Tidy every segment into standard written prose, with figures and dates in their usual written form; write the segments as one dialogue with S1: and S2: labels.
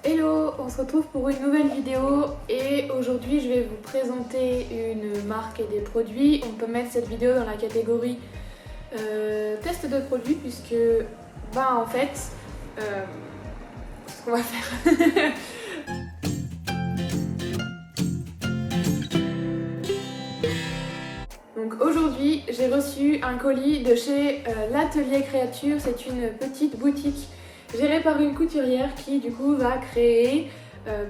S1: Hello, on se retrouve pour une nouvelle vidéo et aujourd'hui je vais vous présenter une marque et des produits. On peut mettre cette vidéo dans la catégorie test de produits puisque en fait c'est ce qu'on va faire. Donc aujourd'hui j'ai reçu un colis de chez l'Atelier Créature. C'est une petite boutique gérée par une couturière qui du coup va créer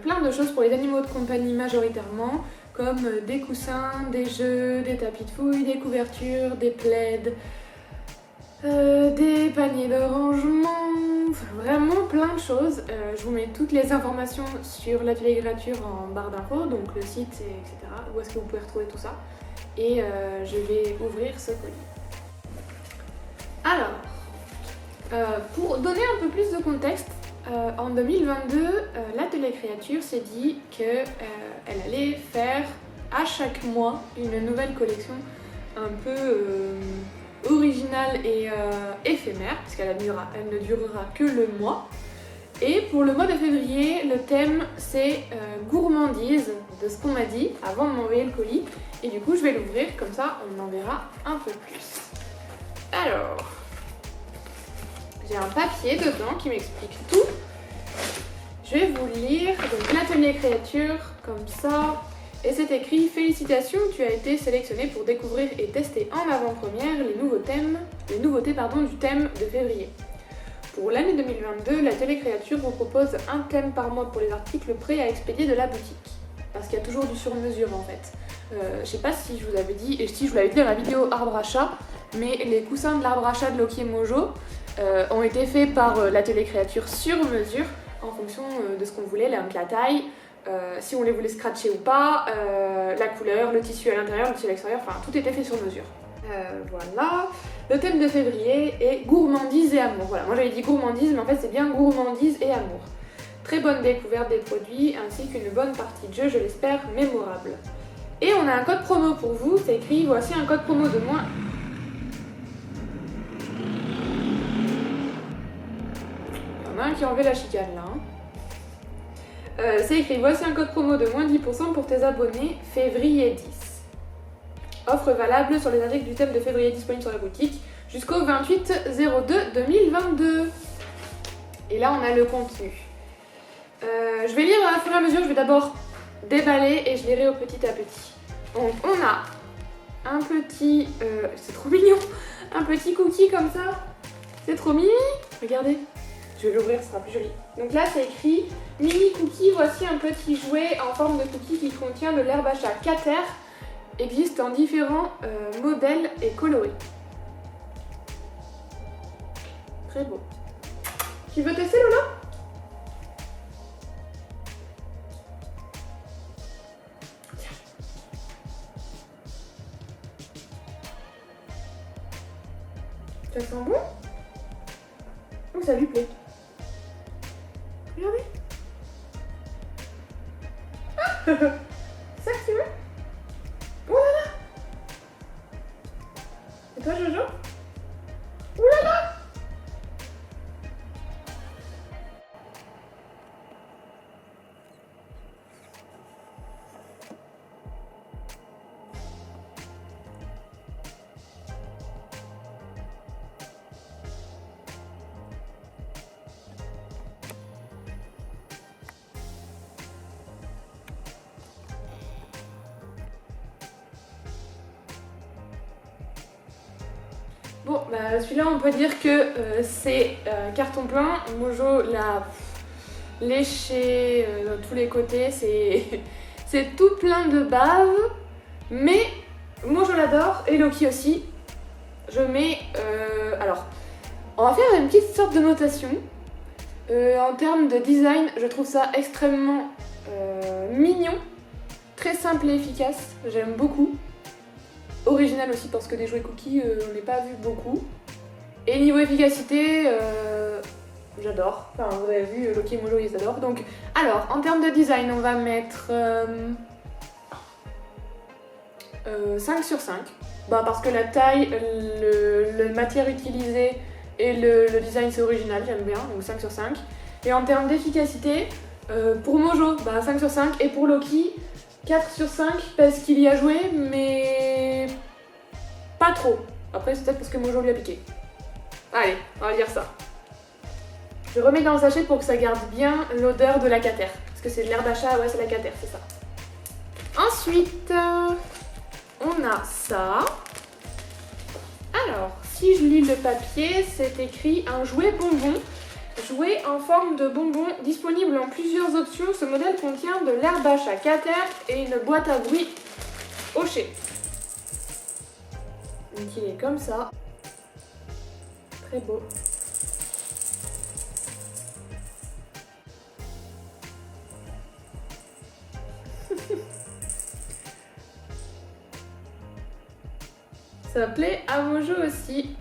S1: plein de choses pour les animaux de compagnie majoritairement, comme des coussins, des jeux, des tapis de fouille, des couvertures, des plaids, des paniers de rangement, enfin, vraiment plein de choses. Je vous mets toutes les informations sur l'Atelier Créature en barre d'infos, donc le site, etc. Où est-ce que vous pouvez retrouver tout ça. Et je vais ouvrir ce colis. Alors, pour donner un peu plus de contexte, en 2022, l'Atelier Créature s'est dit qu'elle allait faire à chaque mois une nouvelle collection un peu originale et éphémère, puisqu'elle ne durera que le mois. Et pour le mois de février, le thème c'est gourmandise, de ce qu'on m'a dit avant de m'envoyer le colis. Et du coup, je vais l'ouvrir, comme ça on en verra un peu plus. Alors, j'ai un papier dedans qui m'explique tout. Je vais vous lire donc l'Atelier Créature, comme ça. Et c'est écrit: félicitations, tu as été sélectionné pour découvrir et tester en avant-première les nouveautés du thème de février. Pour l'année 2022, l'Atelier Créature vous propose un thème par mois pour les articles prêts à expédier de la boutique. Parce qu'il y a toujours du sur-mesure en fait. Je sais pas si je vous avais dit, et si je vous l'avais dit dans la vidéo arbre à chat, mais les coussins de l'arbre à chat de Loki et Mojo ont été faits par l'Atelier Créature sur mesure en fonction de ce qu'on voulait, la taille, si on les voulait scratcher ou pas, la couleur, le tissu à l'intérieur, le tissu à l'extérieur, enfin tout était fait sur mesure. Voilà. Le thème de février est gourmandise et amour. Voilà, moi j'avais dit gourmandise, mais en fait c'est bien gourmandise et amour. Très bonne découverte des produits ainsi qu'une bonne partie de jeu, je l'espère, mémorable. Et on a un code promo pour vous, c'est écrit: voici un code promo de moins. Il y en a un qui a enlevé la chicane là. C'est écrit: voici un code promo de moins 10% pour tes abonnés, février 10. Offre valable sur les articles du thème de février disponibles sur la boutique jusqu'au 28/02/2022. Et là on a le contenu. Je vais lire au fur et à mesure, je vais d'abord déballer et je lirai au petit à petit. Donc on a un petit, c'est trop mignon, un petit cookie comme ça, c'est trop mimi, regardez, je vais l'ouvrir, ce sera plus joli. Donc là c'est écrit: mini cookie, voici un petit jouet en forme de cookie qui contient de l'herbe à chat Cater, existe en différents modèles et coloris. Très beau. Tu veux tester, Lola? Ça sent bon? Oh, ça lui plaît. Regardez. Ah c'est ça que tu veux? Oh là là! Et toi, Jojo? Oh là là! Bon, celui-là, on peut dire que c'est carton plein. Mojo l'a léché dans tous les côtés. C'est tout plein de bave. Mais Mojo l'adore et Loki aussi. Je mets... alors, on va faire une petite sorte de notation. En termes de design, je trouve ça extrêmement mignon. Très simple et efficace. J'aime beaucoup. Original aussi parce que des jouets cookies, on n'est pas vu beaucoup. Et niveau efficacité, j'adore. Enfin, vous avez vu, Loki et Mojo, ils adorent. Donc, alors, en termes de design, on va mettre 5 sur 5. Parce que la taille, la matière utilisée et le design, c'est original, j'aime bien. Donc 5 sur 5. Et en termes d'efficacité, Pour Mojo, 5 sur 5. Et pour Loki, 4 sur 5 parce qu'il y a joué, mais pas trop. Après, c'est peut-être parce que Mojo lui a piqué. Allez, on va dire ça. Je remets dans le sachet pour que ça garde bien l'odeur de la catère. Parce que c'est de l'herbe à chat, ouais, c'est la catère, c'est ça. Ensuite, on a ça. Alors, si je lis le papier, c'est écrit un jouet bonbon. Jouet en forme de bonbon, disponible en plusieurs options. Ce modèle contient de l'herbe à chat catère et une boîte à bruit Hocher. Donc il est comme ça. Très beau. Ça plaît à Mojo aussi.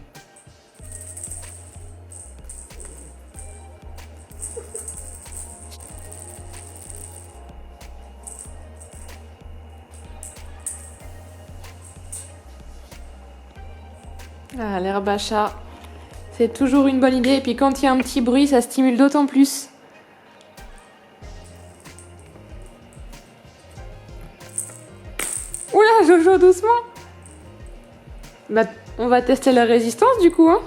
S1: Ah, l'herbe à chat, c'est toujours une bonne idée. Et puis quand il y a un petit bruit, ça stimule d'autant plus. Oula, Jojo, doucement. On va tester la résistance du coup, hein.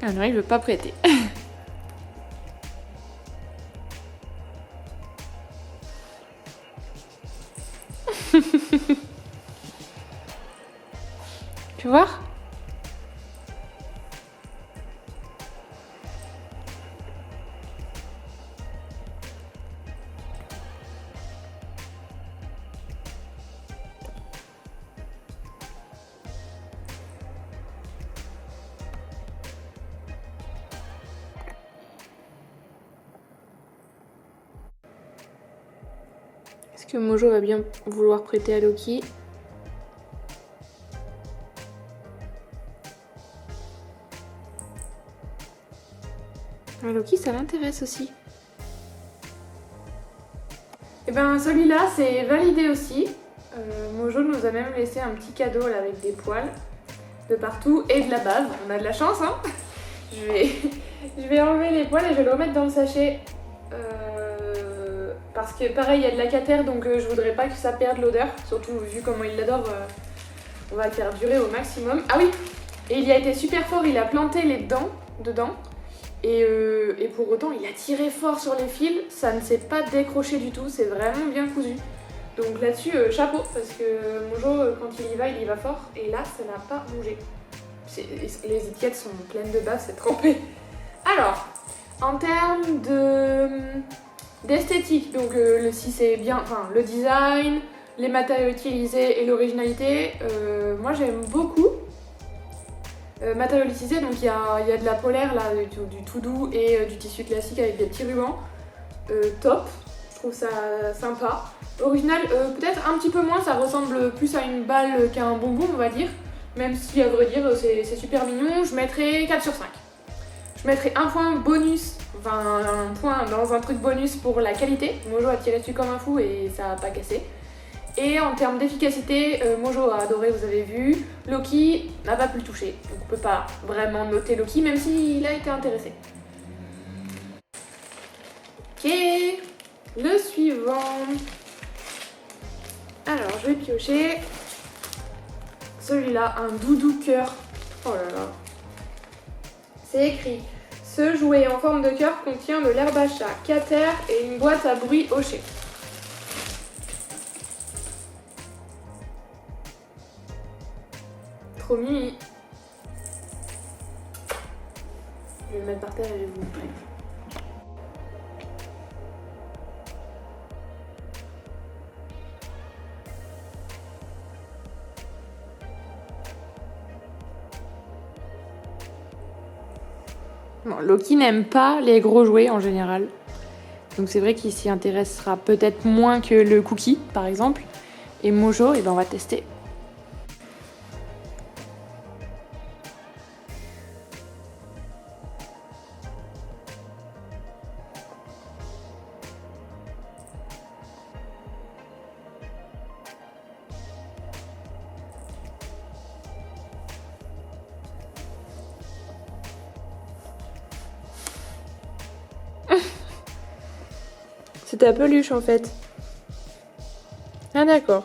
S1: Ah non, il veut pas prêter. Tu vois? Est-ce que Mojo va bien vouloir prêter à Loki? Ah, Loki, ça l'intéresse aussi. Et ben celui-là, c'est validé aussi. Mojo nous a même laissé un petit cadeau là, avec des poils de partout et de la bave. On a de la chance, hein. Je vais enlever les poils et je vais le remettre dans le sachet. Parce que pareil, il y a de la catère, donc je voudrais pas que ça perde l'odeur. Surtout vu comment il l'adore, on va le faire durer au maximum. Ah oui, et il y a été super fort, il a planté les dents dedans. Et pour autant, il a tiré fort sur les fils, ça ne s'est pas décroché du tout, c'est vraiment bien cousu. Donc là-dessus, chapeau, parce que Mojo, quand il y va fort, et là, ça n'a pas bougé. Les étiquettes sont pleines de bave, c'est trempé. Alors, en termes d'esthétique, donc si c'est bien, enfin le design, les matériaux utilisés et l'originalité, moi j'aime beaucoup. Matériaux utilisés, donc il y a de la polaire là, du tout doux et du tissu classique avec des petits rubans. Top, je trouve ça sympa. Original, peut-être un petit peu moins, ça ressemble plus à une balle qu'à un bonbon, on va dire. Même si, à vrai dire, c'est super mignon. Je mettrais 4 sur 5. Je mettrais un point bonus, enfin un point dans un truc bonus pour la qualité. Mojo a tiré dessus comme un fou et ça n'a pas cassé. Et en termes d'efficacité, Mojo a adoré, vous avez vu. Loki n'a pas pu le toucher, donc on peut pas vraiment noter Loki, même s'il a été intéressé. Ok, le suivant. Alors, je vais piocher. Celui-là, un doudou cœur. Oh là là. C'est écrit. Ce jouet en forme de cœur contient de l'herbe à chat, catère et une boîte à bruit Hocher. Trop mimi. Je vais le mettre par terre et je vais vous montrer. Bon, Loki n'aime pas les gros jouets en général. Donc c'est vrai qu'il s'y intéressera peut-être moins que le cookie par exemple. Et Mojo, on va tester. C'est ta peluche en fait. Ah d'accord.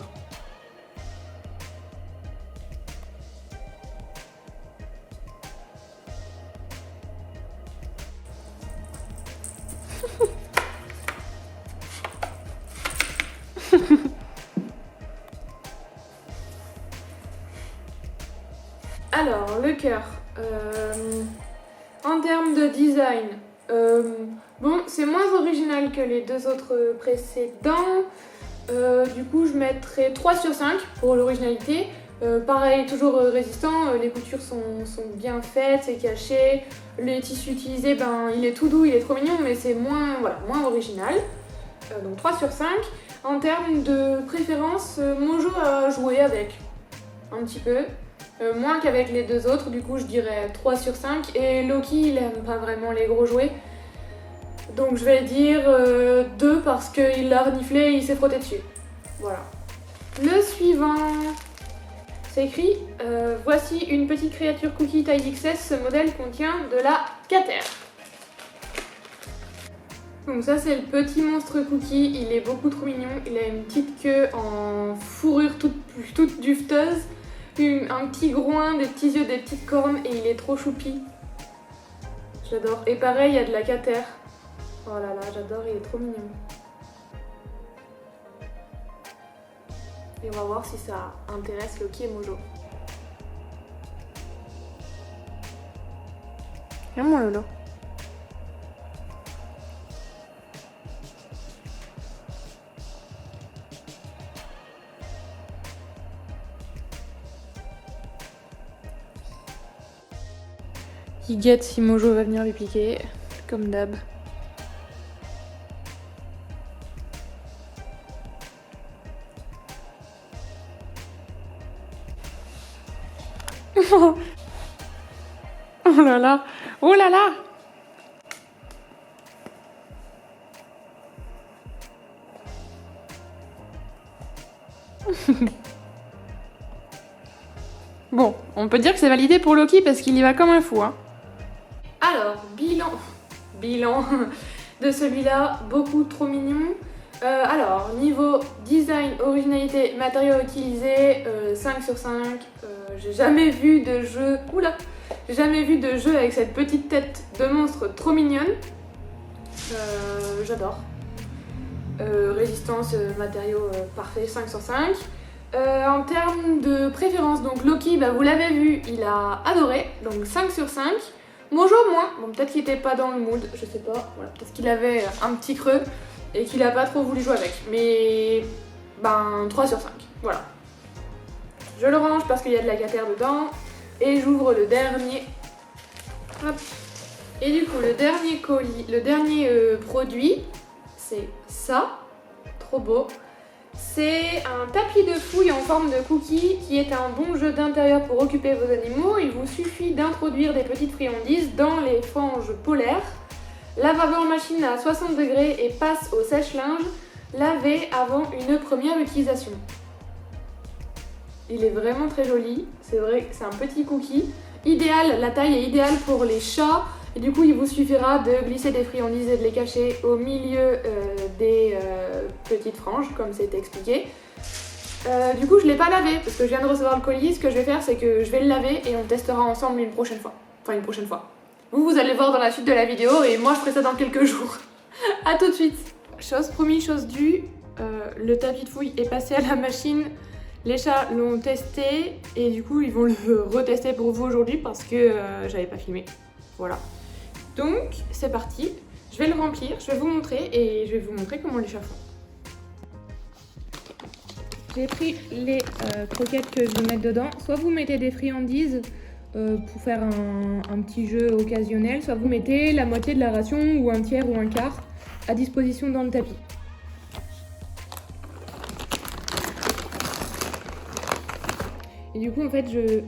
S1: Alors, le cœur. En termes de design, bon, c'est moins original que les deux autres précédents. Du coup, je mettrai 3 sur 5 pour l'originalité. Pareil, toujours résistant, les coutures sont bien faites, c'est caché. Les tissus utilisés, ben, il est tout doux, il est trop mignon, mais c'est moins, voilà, moins original. Donc 3 sur 5. En termes de préférence, Mojo a joué avec un petit peu. Moins qu'avec les deux autres, du coup je dirais 3 sur 5. Et Loki, il aime pas vraiment les gros jouets. Donc je vais dire 2 parce qu'il l'a reniflé et il s'est frotté dessus. Voilà. Le suivant, c'est écrit voici une petite créature cookie taille XS, ce modèle contient de la cater. Donc ça c'est le petit monstre cookie, il est beaucoup trop mignon, il a une petite queue en fourrure toute dufteuse, un petit groin, des petits yeux, des petites cornes et il est trop choupi. J'adore. Et pareil, il y a de la cater. Oh là là, j'adore, il est trop mignon. Et on va voir si ça intéresse Loki et Mojo. Viens mon Lolo. Il guette si Mojo va venir lui piquer, comme d'hab. Oh là là! Oh là là! Bon, on peut dire que c'est validé pour Loki parce qu'il y va comme un fou, hein. Alors, bilan de celui-là, beaucoup trop mignon. Alors, niveau design, originalité, matériaux utilisés, 5 sur 5. J'ai jamais vu de jeu... Oula! J'ai jamais vu de jeu avec cette petite tête de monstre trop mignonne. J'adore. Résistance, matériaux parfait, 5 sur 5. En termes de préférence, donc Loki, bah, vous l'avez vu, il a adoré, donc 5 sur 5. Mojo moins, bon peut-être qu'il était pas dans le mood, je sais pas, voilà, peut-être qu'il avait un petit creux et qu'il a pas trop voulu jouer avec, mais ben 3 sur 5, voilà. Je le range parce qu'il y a de la cater dedans et j'ouvre le dernier. Hop. Et du coup le dernier colis, le dernier produit, c'est ça, trop beau. C'est un tapis de fouille en forme de cookie qui est un bon jeu d'intérieur pour occuper vos animaux. Il vous suffit d'introduire des petites friandises dans les fanges polaires. Lavez en machine à 60 degrés et passe au sèche-linge. Lavez avant une première utilisation. Il est vraiment très joli. C'est vrai que c'est un petit cookie. Idéal, la taille est idéale pour les chats. Et du coup, il vous suffira de glisser des friandises et de les cacher au milieu des petites franges, comme c'est expliqué. Du coup, je ne l'ai pas lavé parce que je viens de recevoir le colis. Ce que je vais faire, c'est que je vais le laver et on testera ensemble une prochaine fois. Enfin, une prochaine fois. Vous allez voir dans la suite de la vidéo et moi, je ferai ça dans quelques jours. A tout de suite. Chose promis, chose due. Le tapis de fouille est passé à la machine. Les chats l'ont testé et du coup, ils vont le retester pour vous aujourd'hui parce que j'avais pas filmé. Voilà. Donc, c'est parti. Je vais le remplir, je vais vous montrer et je vais vous montrer comment les chats font. J'ai pris les croquettes que je vais mettre dedans. Soit vous mettez des friandises pour faire un petit jeu occasionnel, soit vous mettez la moitié de la ration ou un tiers ou un quart à disposition dans le tapis. Et du coup, en fait, je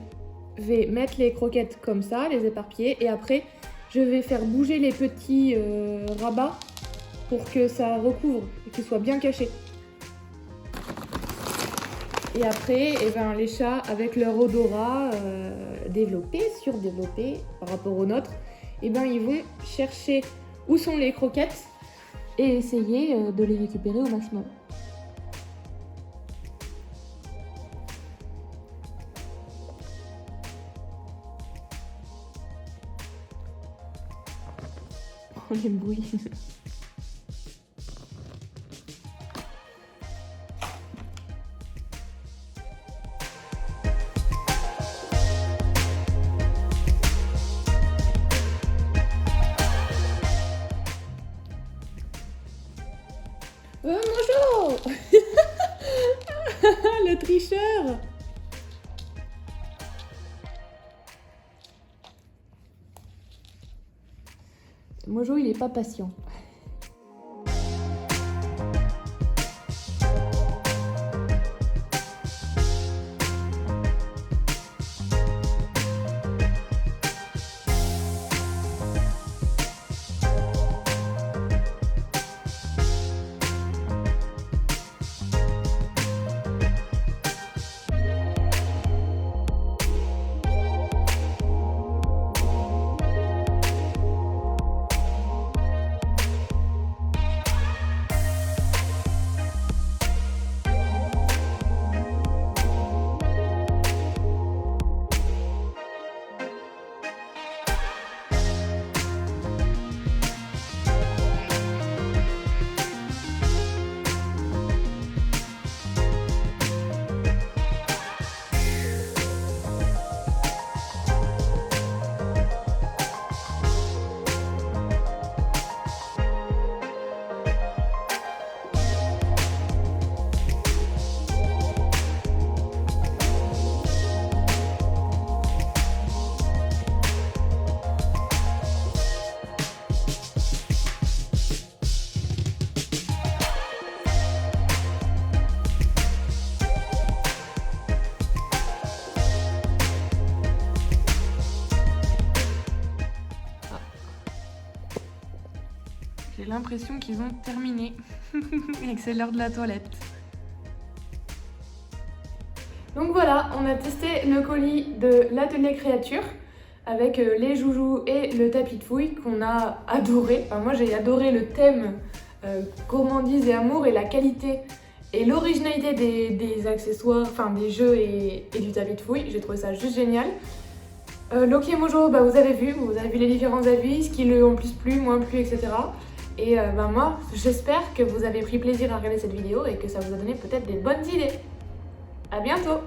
S1: vais mettre les croquettes comme ça, les éparpiller et après, je vais faire bouger les petits rabats pour que ça recouvre et qu'ils soient bien cachés. Et après, eh ben, les chats, avec leur odorat développé, surdéveloppé par rapport aux nôtres, eh ben, ils vont chercher où sont les croquettes
S2: et essayer de les récupérer au maximum. Oh, les bruits. Bonjour. Le tricheur. Mojo, il est pas patient. J'ai l'impression qu'ils ont terminé et que c'est l'heure de la toilette.
S1: Donc voilà, on a testé le colis de l'atelier créature avec les joujoux et le tapis de fouille qu'on a adoré. Enfin, moi j'ai adoré le thème gourmandise et amour et la qualité et l'originalité des accessoires, enfin des jeux et du tapis de fouille. J'ai trouvé ça juste génial. Loki et Mojo, vous avez vu les différents avis, ce qui lui ont plus plu, moins plu, etc. Et moi, j'espère que vous avez pris plaisir à regarder cette vidéo et que ça vous a donné peut-être des bonnes idées. À bientôt!